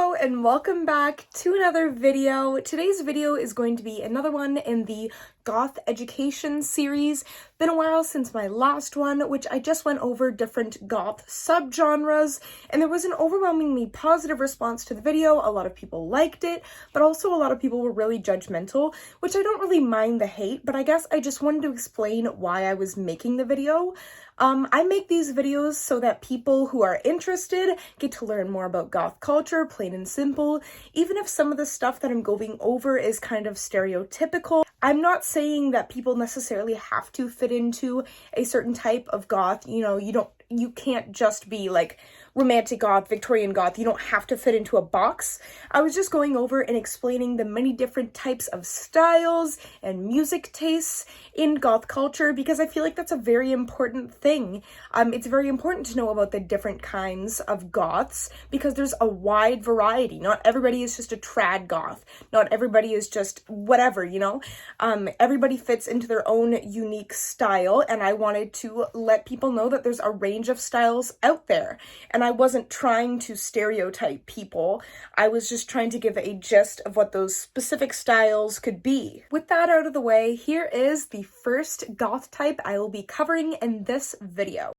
Hello and welcome back to another video. Today's video is going to be another one in the goth education series. Been a while since my last one, which I just went over different goth subgenres, and there was an overwhelmingly positive response to the video. A lot of people liked it, but also a lot of people were really judgmental, which I don't really mind the hate, but I guess I just wanted to explain why I was making the video. I make these videos so that people who are interested get to learn more about goth culture, plain and simple. Even if some of the stuff that I'm going over is kind of stereotypical, I'm not saying that people necessarily have to fit into a certain type of goth. You can't just be like romantic goth, Victorian goth. You don't have to fit into a box. I was just going over and explaining the many different types of styles and music tastes in goth culture because I feel like that's a very important thing. It's very important to know about the different kinds of goths because there's a wide variety. Not everybody is just a trad goth. Not everybody is just whatever, everybody fits into their own unique style, and I wanted to let people know that there's a range of styles out there. And I wasn't trying to stereotype people. I was just trying to give a gist of what those specific styles could be. With that out of the way, here is the first goth type I will be covering in this video.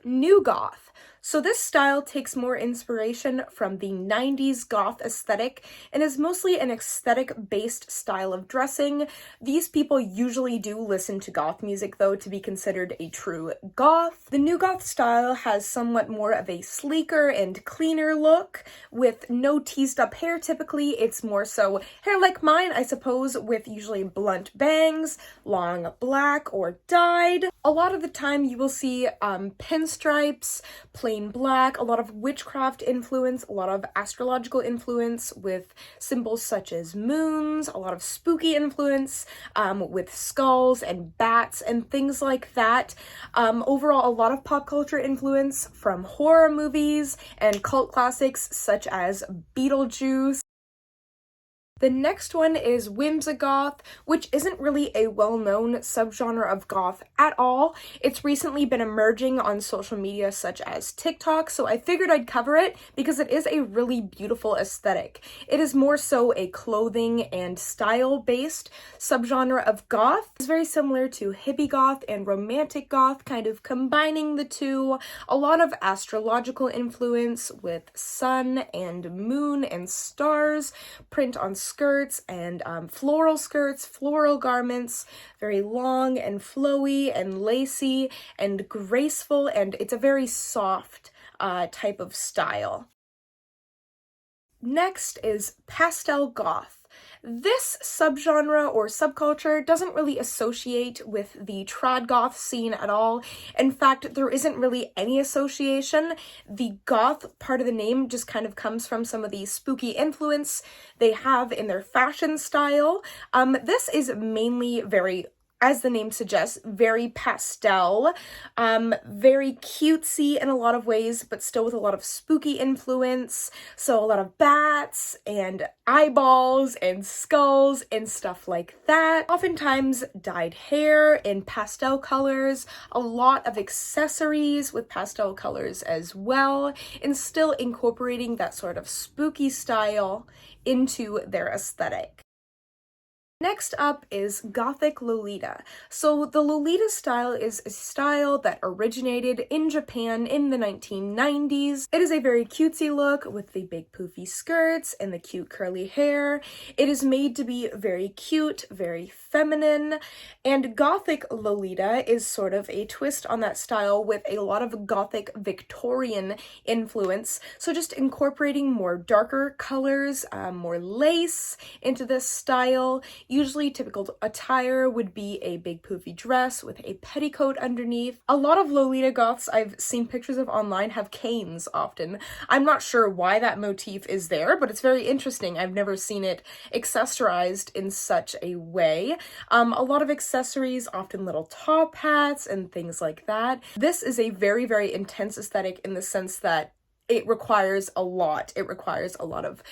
New goth. So this style takes more inspiration from the 90s goth aesthetic and is mostly an aesthetic-based style of dressing. These people usually do listen to goth music, though, to be considered a true goth. The new goth style has somewhat more of a sleeker and cleaner look, with no teased up hair typically. It's more so hair like mine, I suppose, with usually blunt bangs, long black or dyed. A lot of the time you will see pinstripes, plain black, a lot of witchcraft influence, a lot of astrological influence with symbols such as moons, a lot of spooky influence with skulls and bats and things like that. Overall, a lot of pop culture influence from horror movies and cult classics such as Beetlejuice. The next one is Whimsigoth, which isn't really a well-known subgenre of goth at all. It's recently been emerging on social media such as TikTok, so I figured I'd cover it because it is a really beautiful aesthetic. It is more so a clothing and style-based subgenre of goth. It's very similar to hippie goth and romantic goth, kind of combining the two. A lot of astrological influence with sun and moon and stars, print on skirts and floral skirts, floral garments, very long and flowy and lacy and graceful, and it's a very soft type of style. Next is Pastel Goth. This subgenre or subculture doesn't really associate with the trad goth scene at all. In fact, there isn't really any association. The goth part of the name just kind of comes from some of the spooky influence they have in their fashion style. This is mainly very, as the name suggests, very pastel, very cutesy in a lot of ways, but still with a lot of spooky influence. So a lot of bats and eyeballs and skulls and stuff like that. Oftentimes dyed hair in pastel colors, a lot of accessories with pastel colors as well, and still incorporating that sort of spooky style into their aesthetic. Next up is Gothic Lolita. So the Lolita style is a style that originated in Japan in the 1990s. It is a very cutesy look with the big poofy skirts and the cute curly hair. It is made to be very cute, very feminine, and Gothic Lolita is sort of a twist on that style with a lot of Gothic Victorian influence. So just incorporating more darker colors, more lace into this style. Usually typical attire would be a big poofy dress with a petticoat underneath. A lot of Lolita goths I've seen pictures of online have canes often. I'm not sure why that motif is there, but it's very interesting. I've never seen it accessorized in such a way. A lot of accessories, often little top hats and things like that. This is a very, very intense aesthetic in the sense that it requires a lot. It requires a lot of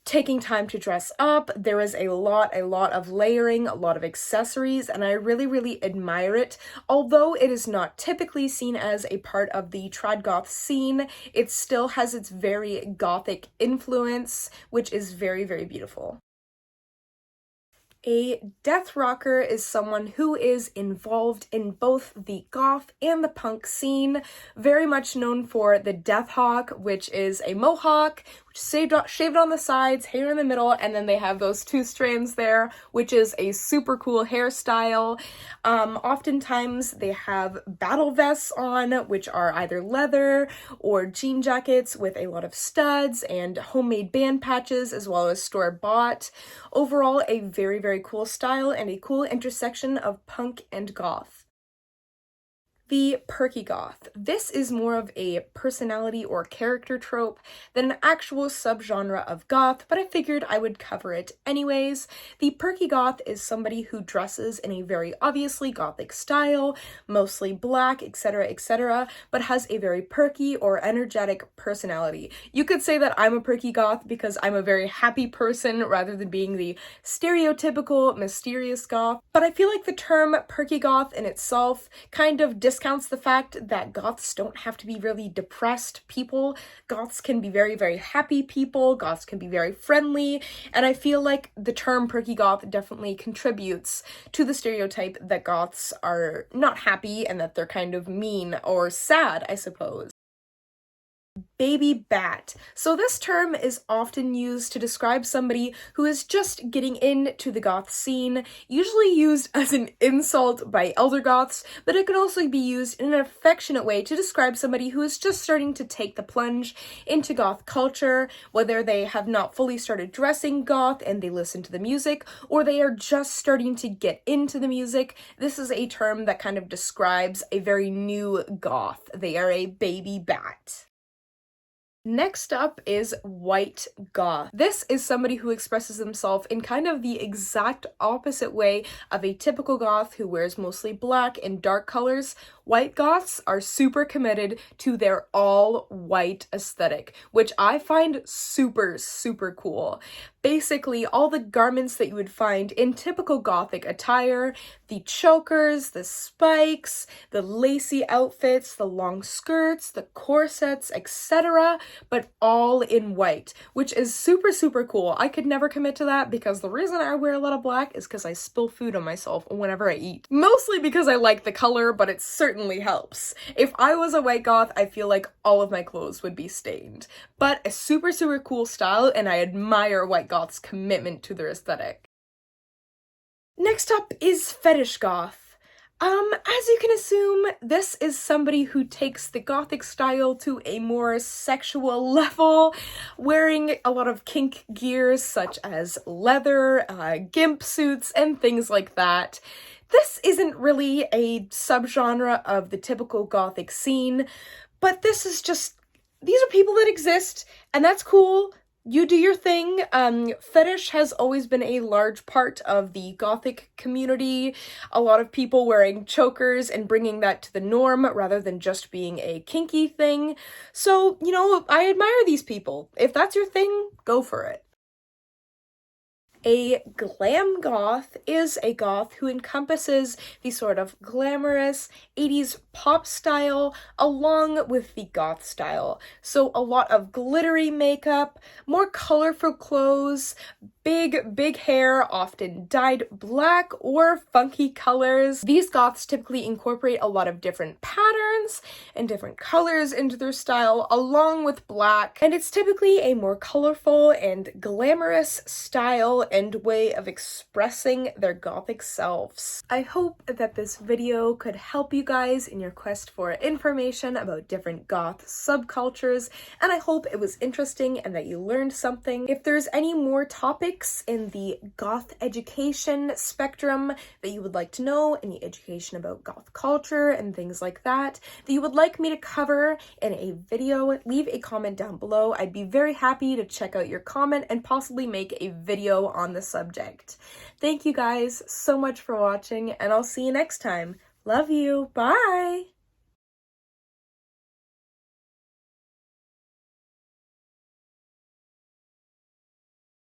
taking time to dress up. There is a lot of layering, a lot of accessories, and I really admire it. Although it is not typically seen as a part of the trad goth scene, it still has its very gothic influence, which is very beautiful. A death rocker is someone who is involved in both the goth and the punk scene, very much known for the death hawk, which is a mohawk, which is shaved on the sides, hair in the middle, and then they have those two strands there, which is a super cool hairstyle. Oftentimes they have battle vests on, which are either leather or jean jackets with a lot of studs and homemade band patches, as well as store-bought. Overall, a very cool style and a cool intersection of punk and goth. The perky goth. This is more of a personality or character trope than an actual subgenre of goth, but I figured I would cover it anyways. The perky goth is somebody who dresses in a very obviously gothic style, mostly black, etc., but has a very perky or energetic personality. You could say that I'm a perky goth because I'm a very happy person rather than being the stereotypical mysterious goth, but I feel like the term perky goth in itself kind of discounts the fact that goths don't have to be really depressed people. Goths can be very happy people. Goths can be very friendly, and I feel like the term perky goth definitely contributes to the stereotype that goths are not happy and that they're kind of mean or sad, I suppose. Baby bat. So this term is often used to describe somebody who is just getting into the goth scene, usually used as an insult by elder goths, but it can also be used in an affectionate way to describe somebody who is just starting to take the plunge into goth culture, whether they have not fully started dressing goth and they listen to the music, or they are just starting to get into the music. This is a term that kind of describes a very new goth. They are a baby bat. Next up is white goth. This is somebody who expresses themselves in kind of the exact opposite way of a typical goth who wears mostly black and dark colors. White goths are super committed to their all-white aesthetic, which I find super cool. Basically, all the garments that you would find in typical gothic attire, the chokers, the spikes, the lacy outfits, the long skirts, the corsets, etc., but all in white, which is super cool. I could never commit to that because the reason I wear a lot of black is because I spill food on myself whenever I eat. Mostly because I like the color, but it certainly helps. If I was a white goth, I feel like all of my clothes would be stained. But a super cool style, and I admire white goth's commitment to their aesthetic. Next up is fetish goth. As you can assume, this is somebody who takes the gothic style to a more sexual level, wearing a lot of kink gears such as leather, gimp suits, and things like that. This isn't really a subgenre of the typical gothic scene, but this is just, these are people that exist, and that's cool. You do your thing. Fetish has always been a large part of the gothic community. A lot of people wearing chokers and bringing that to the norm rather than just being a kinky thing. So, you know, I admire these people. If that's your thing, go for it. A glam goth is a goth who encompasses the sort of glamorous 80s pop style along with the goth style. So a lot of glittery makeup, more colorful clothes, big hair, often dyed black or funky colors. These goths typically incorporate a lot of different patterns and different colors into their style along with black, and it's typically a more colorful and glamorous style and way of expressing their gothic selves. I hope that this video could help you guys in your quest for information about different goth subcultures, and I hope it was interesting and that you learned something. If there's any more topics in the goth education spectrum that you would like to know, any education about goth culture and things like that you would like me to cover in a video, leave a comment down below. I'd be very happy to check out your comment and possibly make a video on the subject. Thank you guys so much for watching, and I'll see you next time. Love you. Bye!